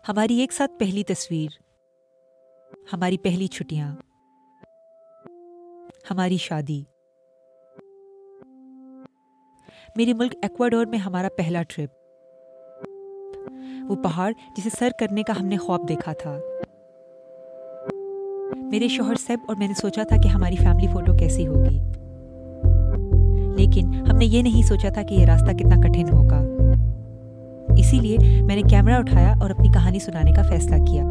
हमारी एक साथ पहली तस्वीर, हमारी पहली छुट्टियां, हमारी शादी, मेरे मुल्क इक्वाडोर में हमारा पहला ट्रिप, वो पहाड़ जिसे सर करने का हमने ख्वाब देखा था, मेरे शौहर सेब और मैंने सोचा था कि हमारी फैमिली फोटो कैसी होगी, लेकिन हमने ये नहीं सोचा था कि ये रास्ता कितना कठिन होगा। इसीलिए मैंने कैमरा उठाया और अपनी कहानी सुनाने का फैसला किया।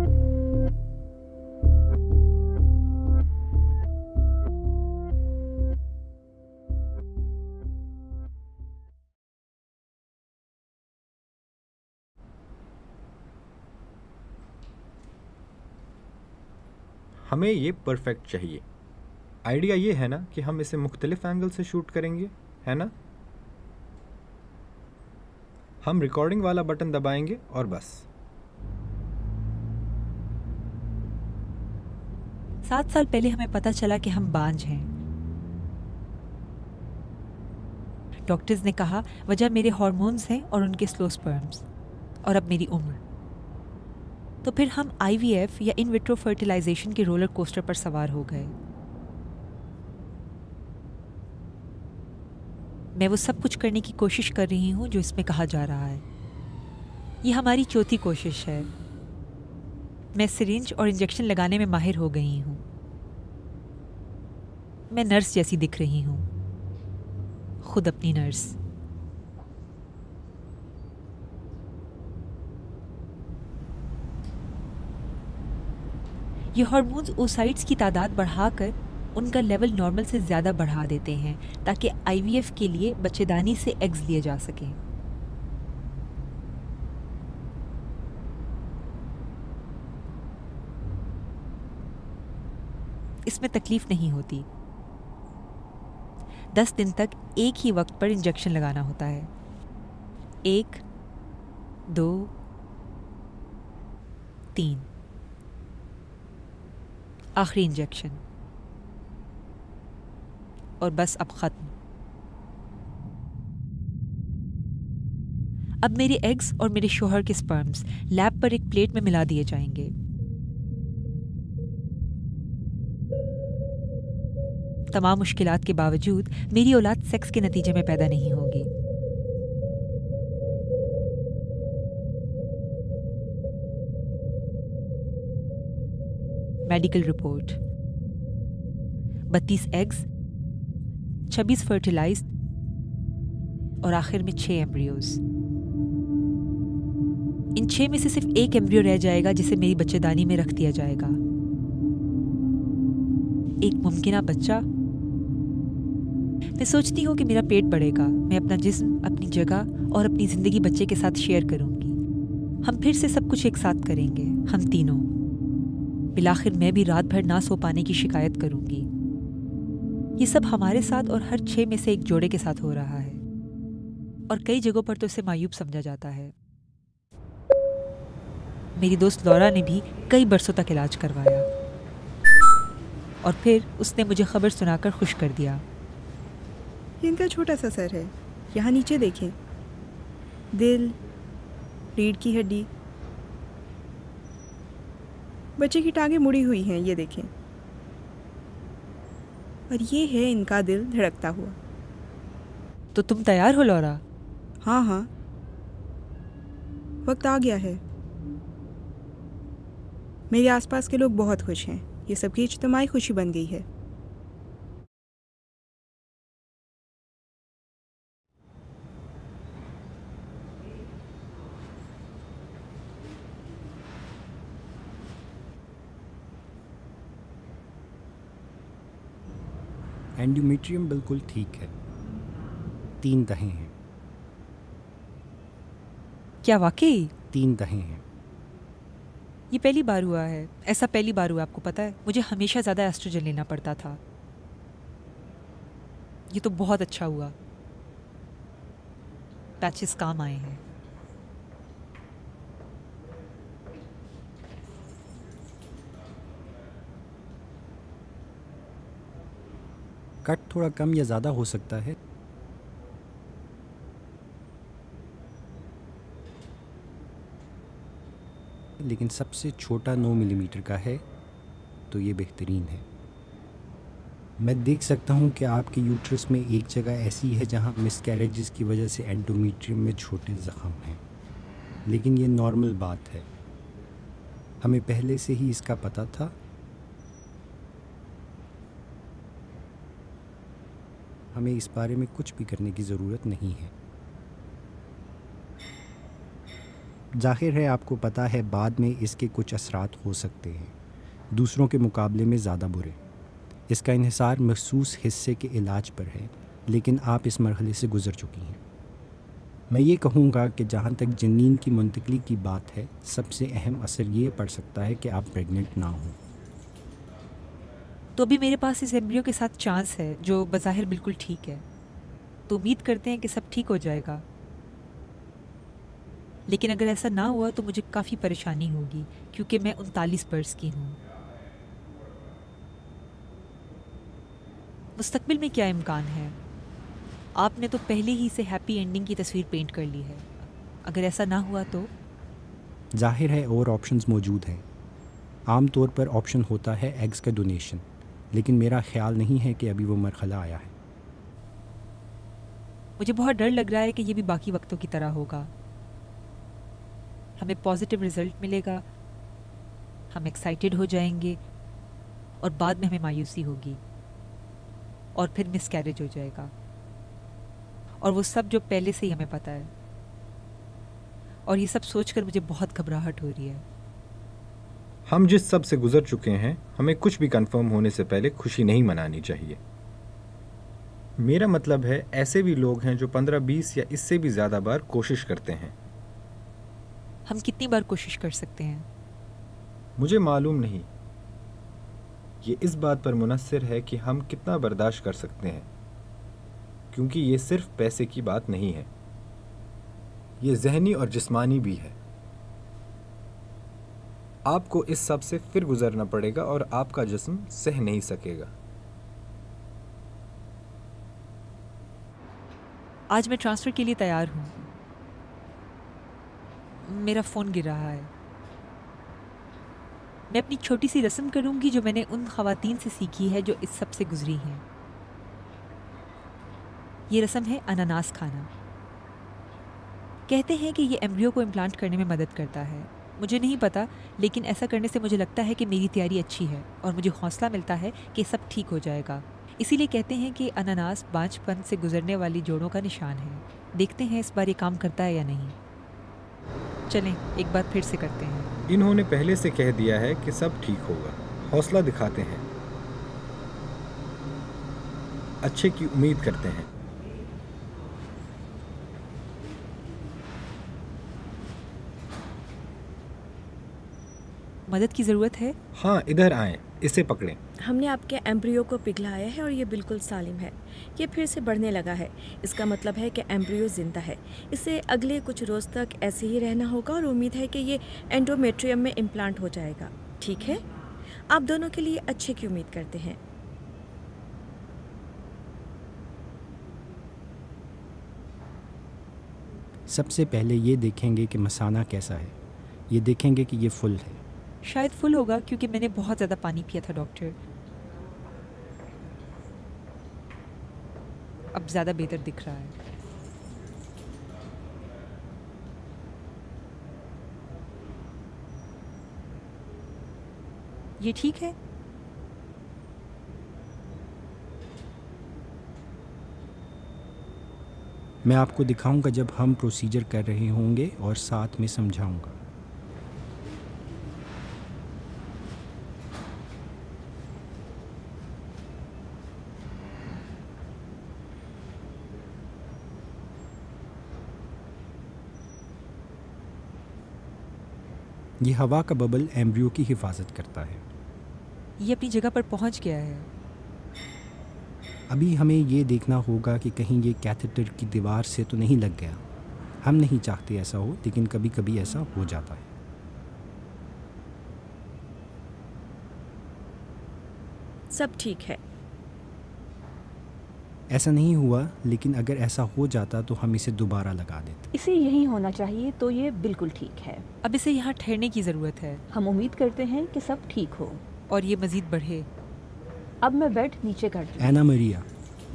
हमें ये परफेक्ट चाहिए। आइडिया ये है ना कि हम इसे मुख्तलिफ एंगल से शूट करेंगे, है ना? हम रिकॉर्डिंग वाला बटन दबाएंगे और बस। 7 साल पहले हमें पता चला कि हम बांझ हैं। डॉक्टर्स ने कहा वजह मेरे हार्मोन्स हैं और उनके स्लो स्पर्म्स, और अब मेरी उम्र। तो फिर हम IVF या इन विट्रो फर्टिलाइजेशन के रोलर कोस्टर पर सवार हो गए। मैं वो सब कुछ करने की कोशिश कर रही हूँ जो इसमें कहा जा रहा है। ये हमारी चौथी कोशिश है। मैं सिरिंज और इंजेक्शन लगाने में माहिर हो गई हूँ। मैं नर्स जैसी दिख रही हूँ, खुद अपनी नर्स। ये हार्मोन्स oocytes की तादाद बढ़ाकर उनका लेवल नॉर्मल से ज़्यादा बढ़ा देते हैं ताकि IVF के लिए बच्चेदानी से एग्स लिए जा सकें। इसमें तकलीफ नहीं होती। 10 दिन तक एक ही वक्त पर इंजेक्शन लगाना होता है। 1, 2, 3, आखिरी इंजेक्शन, और बस अब खत्म। अब मेरे एग्स और मेरे शौहर के स्पर्म्स लैब पर एक प्लेट में मिला दिए जाएंगे। तमाम मुश्किलात के बावजूद मेरी औलाद सेक्स के नतीजे में पैदा नहीं होगी। मेडिकल रिपोर्ट: 32 एग्स, 26 फर्टिलाइज्ड और आखिर में 6 एम्ब्रियोज। इन 6 में से सिर्फ एक एम्ब्रियो रह जाएगा जिसे मेरी बच्चेदानी में रख दिया जाएगा। एक मुमकिना बच्चा। मैं सोचती हूँ कि मेरा पेट बढ़ेगा, मैं अपना जिस्म, अपनी जगह और अपनी जिंदगी बच्चे के साथ शेयर करूंगी। हम फिर से सब कुछ एक साथ करेंगे, हम तीनों। बिलाखिर मैं भी रात भर ना सो पाने की शिकायत करूंगी। ये सब हमारे साथ और हर 6 में से एक जोड़े के साथ हो रहा है, और कई जगहों पर तो इसे मायूब समझा जाता है। मेरी दोस्त लौरा ने भी कई बरसों तक इलाज करवाया, और फिर उसने मुझे खबर सुनाकर खुश कर दिया। ये इनका छोटा सा सर है, यहाँ नीचे देखें, दिल, रीढ़ की हड्डी, बच्चे की टांगें मुड़ी हुई हैं, ये देखें। और ये है इनका दिल धड़कता हुआ। तो तुम तैयार हो लौरा? हाँ हाँ, वक्त आ गया है। मेरे आसपास के लोग बहुत खुश हैं, ये सबकी इज्तिमाई खुशी बन गई है। एंडोमेट्रियम बिल्कुल ठीक है, 3 दहें हैं। क्या वाकई? 3 दहें हैं। ये पहली बार हुआ है, ऐसा पहली बार हुआ। आपको पता है, मुझे हमेशा ज़्यादा एस्ट्रोजन लेना पड़ता था। ये तो बहुत अच्छा हुआ, पैचेस काम आए हैं। कट थोड़ा कम या ज़्यादा हो सकता है। लेकिन सबसे छोटा 9 मिलीमीटर का है तो ये बेहतरीन है। मैं देख सकता हूँ कि आपके यूट्रस में एक जगह ऐसी है जहाँ मिसकैरेजेस की वजह से एंडोमेट्रियम में छोटे ज़ख़म हैं, लेकिन ये नॉर्मल बात है। हमें पहले से ही इसका पता था। हमें इस बारे में कुछ भी करने की ज़रूरत नहीं है। जाहिर है आपको पता है बाद में इसके कुछ असरात हो सकते हैं, दूसरों के मुकाबले में ज़्यादा बुरे। इसका इन्हिसार महसूस हिस्से के इलाज पर है, लेकिन आप इस मरहले से गुज़र चुकी हैं। मैं ये कहूँगा कि जहाँ तक जनीन की मुंतकली की बात है, सबसे अहम असर ये पड़ सकता है कि आप प्रेग्नेंट ना हों। तो अभी मेरे पास इस एम्ब्रियो के साथ चांस है जो बज़ाहिर बिल्कुल ठीक है, तो उम्मीद करते हैं कि सब ठीक हो जाएगा। लेकिन अगर ऐसा ना हुआ तो मुझे काफ़ी परेशानी होगी, क्योंकि मैं 39 बरस की हूँ। मुस्तकबिल में क्या इम्कान है? आपने तो पहले ही से हैप्पी एंडिंग की तस्वीर पेंट कर ली है। अगर ऐसा ना हुआ तो? जाहिर है और ऑप्शंस मौजूद हैं। आम तौर पर ऑप्शन होता है एग्स का डोनेशन, लेकिन मेरा ख्याल नहीं है कि अभी वो मरहला आया है। मुझे बहुत डर लग रहा है कि ये भी बाकी वक्तों की तरह होगा। हमें पॉजिटिव रिजल्ट मिलेगा, हम एक्साइटेड हो जाएंगे और बाद में हमें मायूसी होगी और फिर मिसकैरेज हो जाएगा, और वो सब जो पहले से ही हमें पता है। और ये सब सोचकर मुझे बहुत घबराहट हो रही है। हम जिस सब से गुजर चुके हैं, हमें कुछ भी कंफर्म होने से पहले खुशी नहीं मनानी चाहिए। मेरा मतलब है ऐसे भी लोग हैं जो 15-20 या इससे भी ज़्यादा बार कोशिश करते हैं। हम कितनी बार कोशिश कर सकते हैं? मुझे मालूम नहीं। ये इस बात पर मुनस्सिर है कि हम कितना बर्दाश्त कर सकते हैं, क्योंकि ये सिर्फ पैसे की बात नहीं है, ये ज़हनी और जिस्मानी भी है। आपको इस सब से फिर गुजरना पड़ेगा और आपका जिस्म सह नहीं सकेगा। आज मैं ट्रांसफ़र के लिए तैयार हूँ। मेरा फ़ोन गिर रहा है। मैं अपनी छोटी सी रस्म करूँगी जो मैंने उन ख़वातीन से सीखी है जो इस सब से गुजरी हैं। ये रस्म है अनानास खाना। कहते हैं कि ये एम्ब्रियो को इम्प्लांट करने में मदद करता है। मुझे नहीं पता, लेकिन ऐसा करने से मुझे लगता है कि मेरी तैयारी अच्छी है और मुझे हौसला मिलता है कि सब ठीक हो जाएगा। इसीलिए कहते हैं कि अनानास बांझपन से गुजरने वाली जोड़ों का निशान है। देखते हैं इस बार ये काम करता है या नहीं। चलें एक बार फिर से करते हैं। इन्होंने पहले से कह दिया है कि सब ठीक होगा। हौसला दिखाते हैं, अच्छे की उम्मीद करते हैं। मदद की ज़रूरत है? हाँ, इधर आएं, इसे पकड़ें। हमने आपके एम्ब्रियो को पिघलाया है और ये बिल्कुल सालिम है। ये फिर से बढ़ने लगा है। इसका मतलब है कि एम्ब्रियो जिंदा है। इसे अगले कुछ रोज़ तक ऐसे ही रहना होगा और उम्मीद है कि ये एंडोमेट्रियम में इम्प्लांट हो जाएगा। ठीक है, आप दोनों के लिए अच्छे की उम्मीद करते हैं। सबसे पहले ये देखेंगे कि मसाना कैसा है। ये देखेंगे कि ये फुल है। शायद फुल होगा क्योंकि मैंने बहुत ज़्यादा पानी पिया था डॉक्टर। अब ज़्यादा बेहतर दिख रहा है। ये ठीक है? मैं आपको दिखाऊंगा जब हम प्रोसीजर कर रहे होंगे और साथ में समझाऊंगा। ये हवा का बबल एम्ब्रियो की हिफाजत करता है। ये अपनी जगह पर पहुंच गया है। अभी हमें ये देखना होगा कि कहीं ये कैथेटर की दीवार से तो नहीं लग गया। हम नहीं चाहते ऐसा हो, लेकिन कभी कभी ऐसा हो जाता है। सब ठीक है। ऐसा नहीं हुआ, लेकिन अगर ऐसा हो जाता तो हम इसे दोबारा लगा देते। इसे यही होना चाहिए, तो ये बिल्कुल ठीक है। अब इसे यहाँ ठहरने की ज़रूरत है हम उम्मीद करते हैं कि सब ठीक हो। और ये मज़ीद बढ़े। अब मैं बेड नीचे करती हूँ। एना मरिया,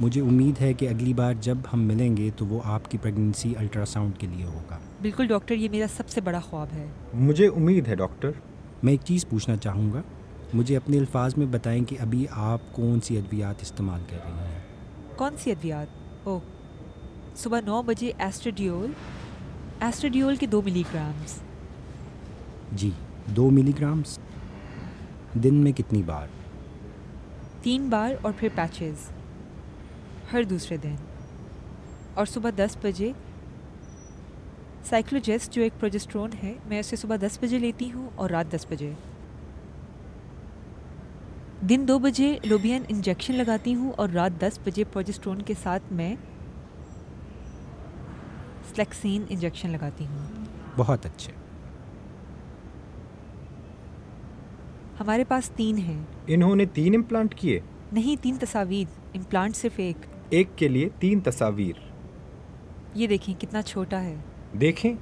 मुझे उम्मीद है कि अगली बार जब हम मिलेंगे तो वो आपकी प्रेगनेंसी अल्ट्रासाउंड के लिए होगा। बिल्कुल डॉक्टर, ये मेरा सबसे बड़ा ख्वाब है। मुझे उम्मीद है डॉक्टर। मैं एक चीज़ पूछना चाहूँगा, मुझे अपने अल्फाज में बताएं कि अभी आप कौन सी अद्वियात इस्तेमाल कर रही हैं। कौन सी अद्वियात? ओह, सुबह 9 बजे एस्ट्राडियोल के 2 मिलीग्राम्स। जी, 2 मिलीग्राम्स। दिन में कितनी बार? 3 बार और फिर पैचेस हर दूसरे दिन। और सुबह 10 बजे साइक्लोजेस्ट, जो एक प्रोजेस्टेरोन है, मैं उसे सुबह 10 बजे लेती हूँ और रात 10 बजे। दिन 2 बजे लोबियन इंजेक्शन लगाती हूँ और रात 10 बजे प्रोजेस्टेरोन के साथ मैं स्लेक्सीन इंजेक्शन लगाती हूँ। बहुत अच्छे। हमारे पास 3 हैं। इन्होंने 3 इम्प्लांट किए? नहीं, 3 तस्वीर। इम्प्लांट सिर्फ एक। एक के लिए 3 तस्वीर। ये देखें कितना छोटा है। देखें।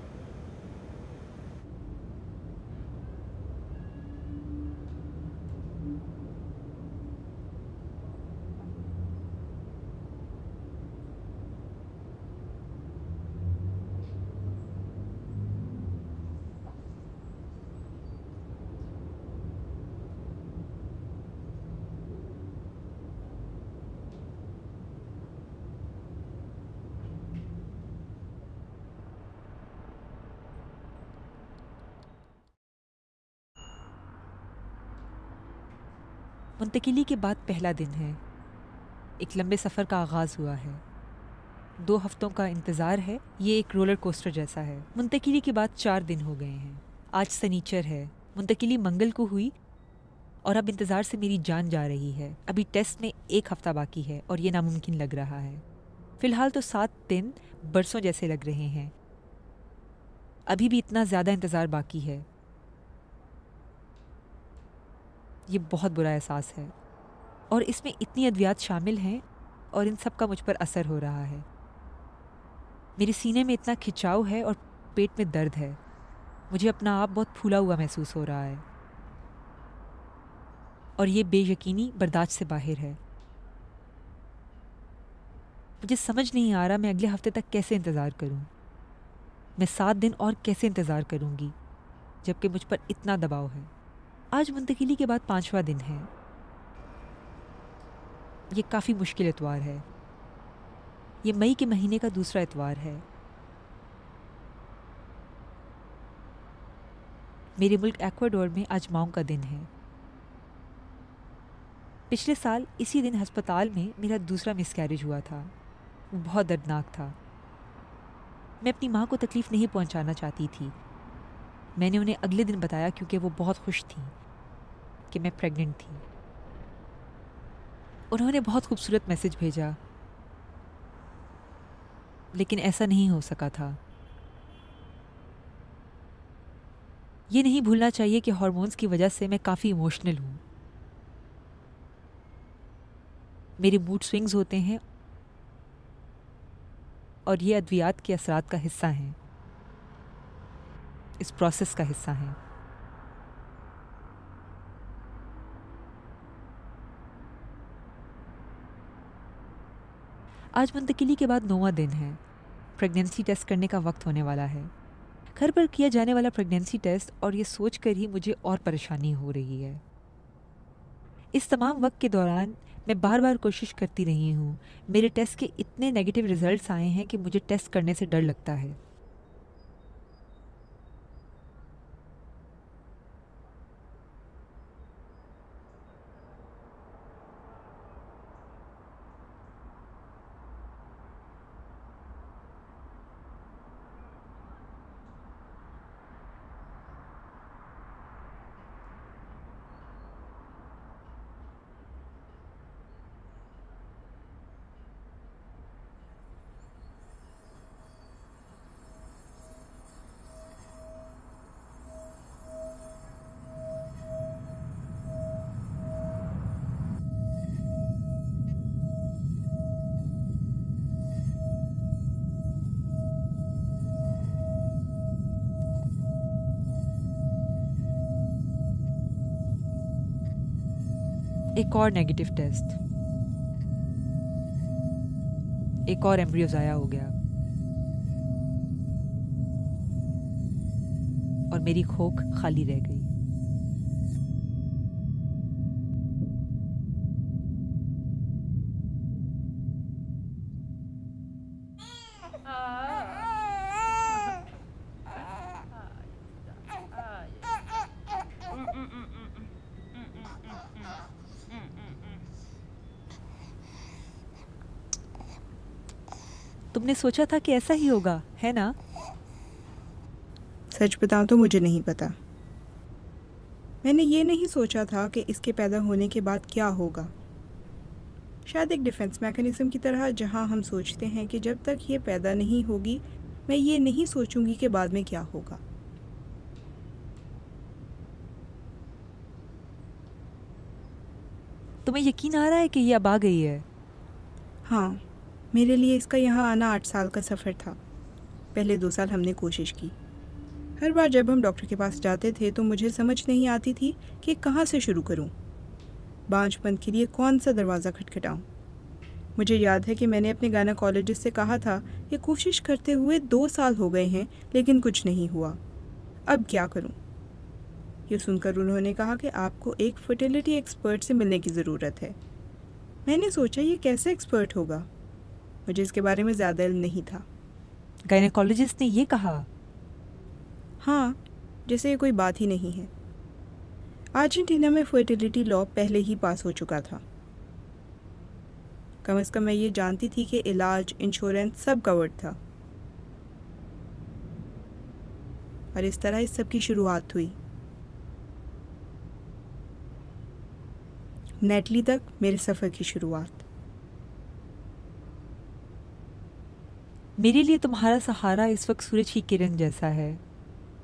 मुंतकिली के बाद पहला दिन है। एक लंबे सफ़र का आगाज़ हुआ है। 2 हफ्तों का इंतज़ार है। ये एक रोलर कोस्टर जैसा है। मुंतकिली के बाद 4 दिन हो गए हैं। आज सनीचर है। मुंतकिली मंगल को हुई और अब इंतज़ार से मेरी जान जा रही है। अभी टेस्ट में 1 हफ़्ता बाकी है और ये नामुमकिन लग रहा है। फ़िलहाल तो 7 दिन बरसों जैसे लग रहे हैं। अभी भी इतना ज़्यादा इंतज़ार बाकी है। ये बहुत बुरा एहसास है और इसमें इतनी अद्वियात शामिल हैं और इन सब का मुझ पर असर हो रहा है। मेरे सीने में इतना खिंचाव है और पेट में दर्द है। मुझे अपना आप बहुत फूला हुआ महसूस हो रहा है और ये बेयकीनी बर्दाश्त से बाहर है। मुझे समझ नहीं आ रहा मैं अगले हफ्ते तक कैसे इंतज़ार करूं। मैं 7 दिन और कैसे इंतज़ार करूंगी जबकि मुझ पर इतना दबाव है। आज मुंतकिली के बाद 5वां दिन है। ये काफ़ी मुश्किल इतवार है। ये मई के महीने का दूसरा इतवार है। मेरे मुल्क एक्वाडोर में आज माओ का दिन है। पिछले साल इसी दिन अस्पताल में मेरा दूसरा मिसकैरेज हुआ था। वो बहुत दर्दनाक था। मैं अपनी माँ को तकलीफ़ नहीं पहुँचाना चाहती थी। मैंने उन्हें अगले दिन बताया क्योंकि वो बहुत खुश थी कि मैं प्रेग्नेंट थी। उन्होंने बहुत खूबसूरत मैसेज भेजा, लेकिन ऐसा नहीं हो सका था। ये नहीं भूलना चाहिए कि हार्मोन्स की वजह से मैं काफ़ी इमोशनल हूँ। मेरे मूड स्विंग्स होते हैं और ये अद्वियात के असरात का हिस्सा हैं, इस प्रोसेस का हिस्सा हैं। आज मुंतकिली के बाद 9वां दिन है। प्रेगनेंसी टेस्ट करने का वक्त होने वाला है। घर पर किया जाने वाला प्रेगनेंसी टेस्ट, और ये सोचकर ही मुझे और परेशानी हो रही है। इस तमाम वक्त के दौरान मैं बार बार कोशिश करती रही हूँ। मेरे टेस्ट के इतने नेगेटिव रिजल्ट्स आए हैं कि मुझे टेस्ट करने से डर लगता है। एक और नेगेटिव टेस्ट, एक और एम्ब्रियो ज़ाया हो गया और मेरी खोख खाली रह गई। तुमने सोचा था कि ऐसा ही होगा, है ना? सच बताऊं तो मुझे नहीं पता। मैंने ये नहीं सोचा था कि इसके पैदा होने के बाद क्या होगा। शायद एक डिफेंस मैकेनिज्म की तरह, जहां हम सोचते हैं कि जब तक ये पैदा नहीं होगी मैं ये नहीं सोचूंगी कि बाद में क्या होगा। तुम्हें यकीन आ रहा है कि ये अब आ गई है? हाँ, मेरे लिए इसका यहाँ आना 8 साल का सफ़र था। पहले 2 साल हमने कोशिश की। हर बार जब हम डॉक्टर के पास जाते थे तो मुझे समझ नहीं आती थी कि कहाँ से शुरू करूँ, बांझपन के लिए कौन सा दरवाज़ा खटखटाऊँ। मुझे याद है कि मैंने अपने गायनेकोलॉजिस्ट से कहा था कि कोशिश करते हुए 2 साल हो गए हैं लेकिन कुछ नहीं हुआ, अब क्या करूँ। ये सुनकर उन्होंने कहा कि आपको एक फर्टिलिटी एक्सपर्ट से मिलने की ज़रूरत है। मैंने सोचा ये कैसे एक्सपर्ट होगा, मुझे इसके बारे में ज़्यादा इल्म नहीं था। गायनेकोलॉजिस्ट ने ये कहा? हाँ, जैसे ये कोई बात ही नहीं है। अर्जेंटीना में फर्टिलिटी लॉ पहले ही पास हो चुका था। कम से कम मैं ये जानती थी कि इलाज, इंश्योरेंस सब कवर्ड था। और इस तरह इस सब की शुरुआत हुई। नेटली तक मेरे सफ़र की शुरुआत। मेरे लिए तुम्हारा सहारा इस वक्त सूरज की किरण जैसा है।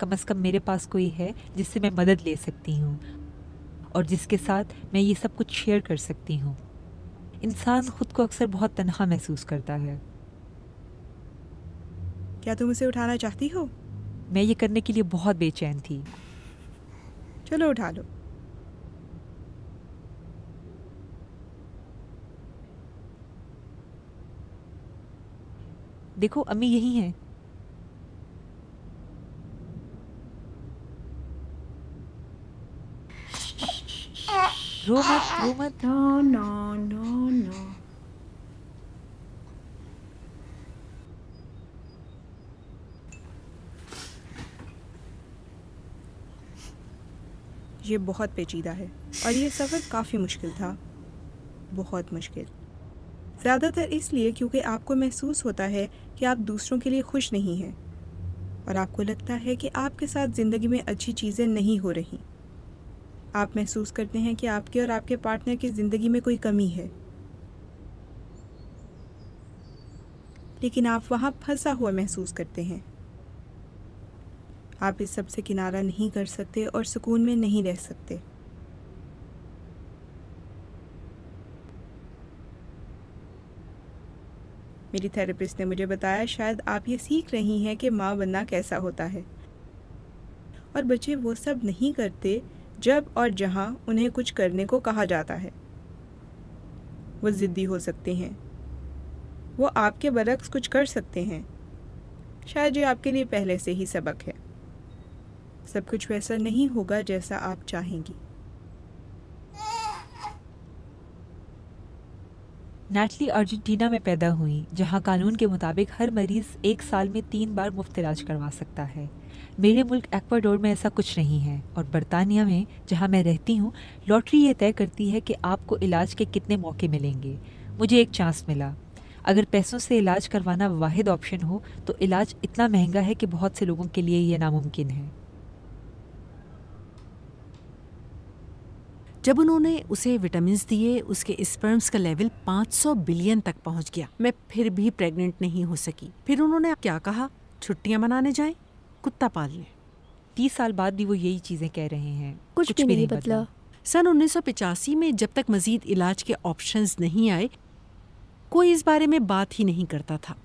कम से कम मेरे पास कोई है जिससे मैं मदद ले सकती हूँ और जिसके साथ मैं ये सब कुछ शेयर कर सकती हूँ। इंसान खुद को अक्सर बहुत तन्हा महसूस करता है। क्या तुम उसे उठाना चाहती हो? मैं ये करने के लिए बहुत बेचैन थी। चलो उठा लो। देखो, अम्मी यही हैं। रो मत, रो मत। No no no no. ये बहुत पेचीदा है और ये सफ़र काफ़ी मुश्किल था, बहुत मुश्किल। ज़्यादातर इसलिए क्योंकि आपको महसूस होता है कि आप दूसरों के लिए खुश नहीं हैं और आपको लगता है कि आपके साथ ज़िंदगी में अच्छी चीज़ें नहीं हो रही। आप महसूस करते हैं कि आपके और आपके पार्टनर की ज़िंदगी में कोई कमी है, लेकिन आप वहाँ फंसा हुआ महसूस करते हैं। आप इस सब से किनारा नहीं कर सकते और सुकून में नहीं रह सकते। मेरी थेरेपिस्ट ने मुझे बताया शायद आप ये सीख रही हैं कि माँ बनना कैसा होता है। और बच्चे वो सब नहीं करते जब और जहाँ उन्हें कुछ करने को कहा जाता है। वो ज़िद्दी हो सकते हैं, वो आपके बरक्स कुछ कर सकते हैं। शायद ये आपके लिए पहले से ही सबक है। सब कुछ वैसा नहीं होगा जैसा आप चाहेंगी। नैटली अर्जेंटीना में पैदा हुई, जहां कानून के मुताबिक हर मरीज 1 साल में 3 बार मुफ्त इलाज करवा सकता है। मेरे मुल्क एक्वाडोर में ऐसा कुछ नहीं है और बरतानिया में, जहां मैं रहती हूँ, लॉटरी ये तय करती है कि आपको इलाज के कितने मौके मिलेंगे। मुझे एक चांस मिला। अगर पैसों से इलाज करवाना वाहिद ऑप्शन हो तो इलाज इतना महंगा है कि बहुत से लोगों के लिए ये नामुमकिन है। जब उन्होंने उसे विटामिन्स दिए, उसके स्पर्म्स का लेवल 500 बिलियन तक पहुंच गया। मैं फिर भी प्रेग्नेंट नहीं हो सकी। फिर उन्होंने क्या कहा? छुट्टियां मनाने जाएं, कुत्ता पाल लें। 30 साल बाद भी वो यही चीज़ें कह रहे हैं। कुछ भी नहीं बदला। सन 1985 में जब तक मजीद इलाज के ऑप्शंस नहीं आए, कोई इस बारे में बात ही नहीं करता था।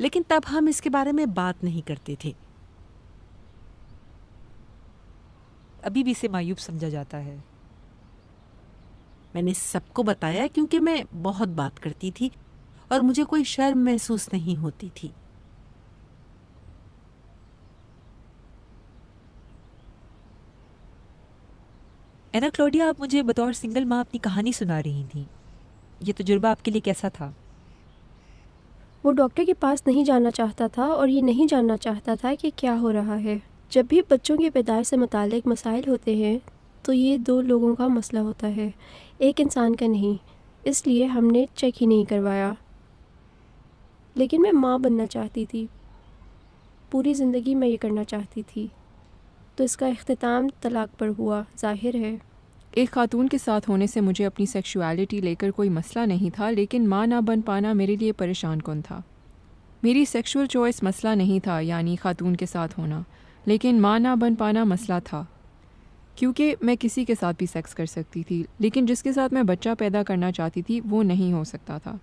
लेकिन तब हम इसके बारे में बात नहीं करते थे। अभी भी इसे मायूब समझा जाता है। मैंने सबको बताया क्योंकि मैं बहुत बात करती थी और मुझे कोई शर्म महसूस नहीं होती थी। एना क्लोडिया, आप मुझे बतौर सिंगल माँ अपनी कहानी सुना रही थी। ये तजुर्बा आपके लिए कैसा था? वो डॉक्टर के पास नहीं जाना चाहता था और ये नहीं जानना चाहता था कि क्या हो रहा है। जब भी बच्चों की पैदाइश से मुताल्लिक मसाइल होते हैं तो ये 2 लोगों का मसला होता है, एक इंसान का नहीं। इसलिए हमने चेक ही नहीं करवाया। लेकिन मैं माँ बनना चाहती थी, पूरी ज़िंदगी मैं ये करना चाहती थी। तो इसका इख्तिताम तलाक पर हुआ। ज़ाहिर है एक ख़ातून के साथ होने से मुझे अपनी सेक्सुअलिटी लेकर कोई मसला नहीं था, लेकिन माँ ना बन पाना मेरे लिए परेशान कौन था। मेरी सेक्सुअल चॉइस मसला नहीं था, यानी ख़ातून के साथ होना, लेकिन माँ ना बन पाना मसला था। क्योंकि मैं किसी के साथ भी सेक्स कर सकती थी, लेकिन जिसके साथ मैं बच्चा पैदा करना चाहती थी वो नहीं हो सकता था।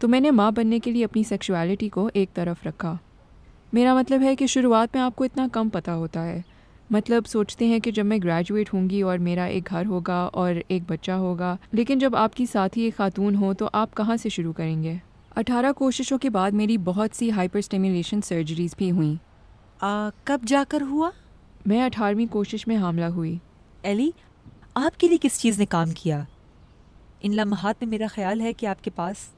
तो मैंने माँ बनने के लिए अपनी सेक्सुअलिटी को एक तरफ रखा। मेरा मतलब है कि शुरुआत में आपको इतना कम पता होता है। मतलब सोचते हैं कि जब मैं ग्रेजुएट होंगी और मेरा एक घर होगा और एक बच्चा होगा, लेकिन जब आपकी साथी एक खातून हो तो आप कहाँ से शुरू करेंगे। 18 कोशिशों के बाद मेरी बहुत सी हाइपर स्टिमुलेशन सर्जरीज़ भी हुई। कब जाकर हुआ? मैं 18वीं कोशिश में हामला हुई। एली, आपके लिए किस चीज़ ने काम किया? इन लम्हात में मेरा ख्याल है कि आपके पास...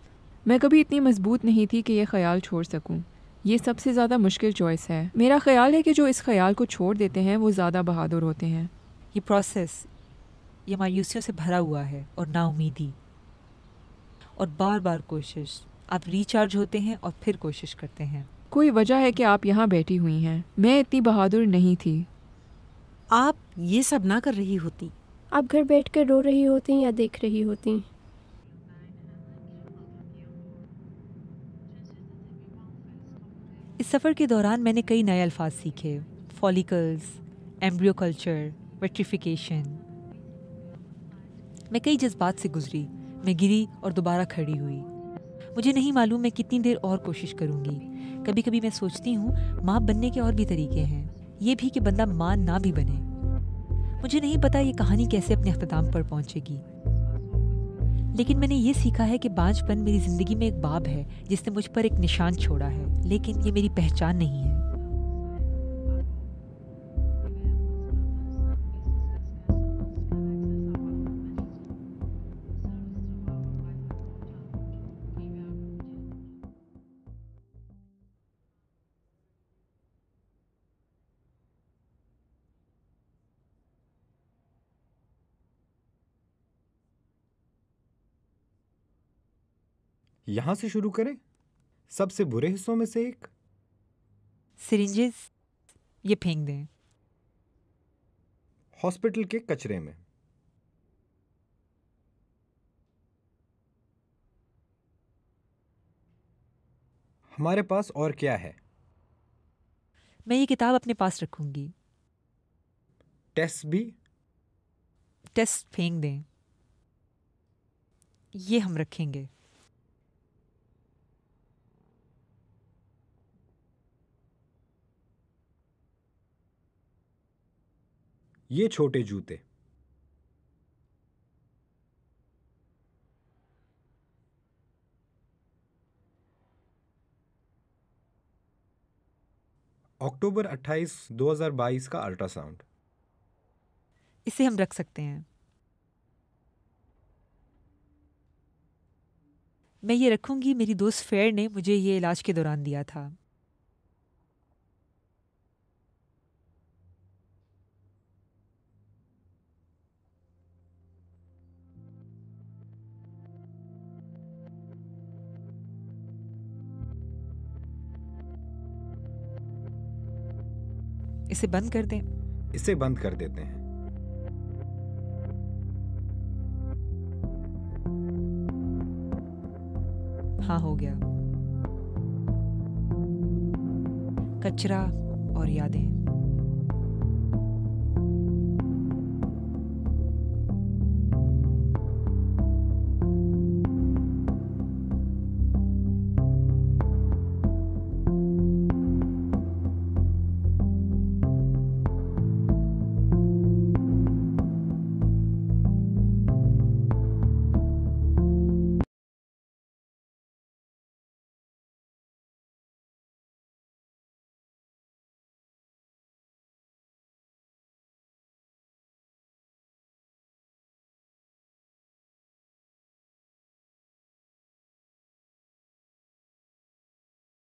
मैं कभी इतनी मजबूत नहीं थी कि यह ख्याल छोड़ सकूं। ये सबसे ज़्यादा मुश्किल चॉइस है। मेरा ख्याल है कि जो इस ख्याल को छोड़ देते हैं वो ज़्यादा बहादुर होते हैं। ये प्रोसेस ये मायूसियों से भरा हुआ है और नाउमीदी और बार बार कोशिश। आप रिचार्ज होते हैं और फिर कोशिश करते हैं। कोई वजह है कि आप यहाँ बैठी हुई हैं। मैं इतनी बहादुर नहीं थी। आप ये सब ना कर रही होती। आप घर बैठकर रो रही होती या देख रही होती। इस सफ़र के दौरान मैंने कई नए अल्फाज सीखे। Follicles, embryo culture, vitrification. मैं कई जज्बात से गुजरी। मैं गिरी और दोबारा खड़ी हुई। मुझे नहीं मालूम मैं कितनी देर और कोशिश करूंगी। कभी कभी मैं सोचती हूँ माँ बनने के और भी तरीके हैं। ये भी कि बंदा माँ ना भी बने। मुझे नहीं पता ये कहानी कैसे अपने अख्ताम पर पहुँचेगी, लेकिन मैंने ये सीखा है कि बांझपन मेरी ज़िंदगी में एक बाब है जिसने मुझ पर एक निशान छोड़ा है, लेकिन ये मेरी पहचान नहीं है। यहां से शुरू करें, सबसे बुरे हिस्सों में से एक। सिरिंजेस ये फेंक दें। हॉस्पिटल के कचरे में। हमारे पास और क्या है? मैं ये किताब अपने पास रखूंगी। टेस्ट भी? टेस्ट फेंक दें। ये हम रखेंगे। ये छोटे जूते। अक्टूबर 28, 2022 का अल्ट्रासाउंड। इसे हम रख सकते हैं। मैं ये रखूंगी। मेरी दोस्त फेयर ने मुझे ये इलाज के दौरान दिया था। इसे बंद कर दें। इसे बंद कर देते हैं। हाँ, हो गया। कचरा और यादें।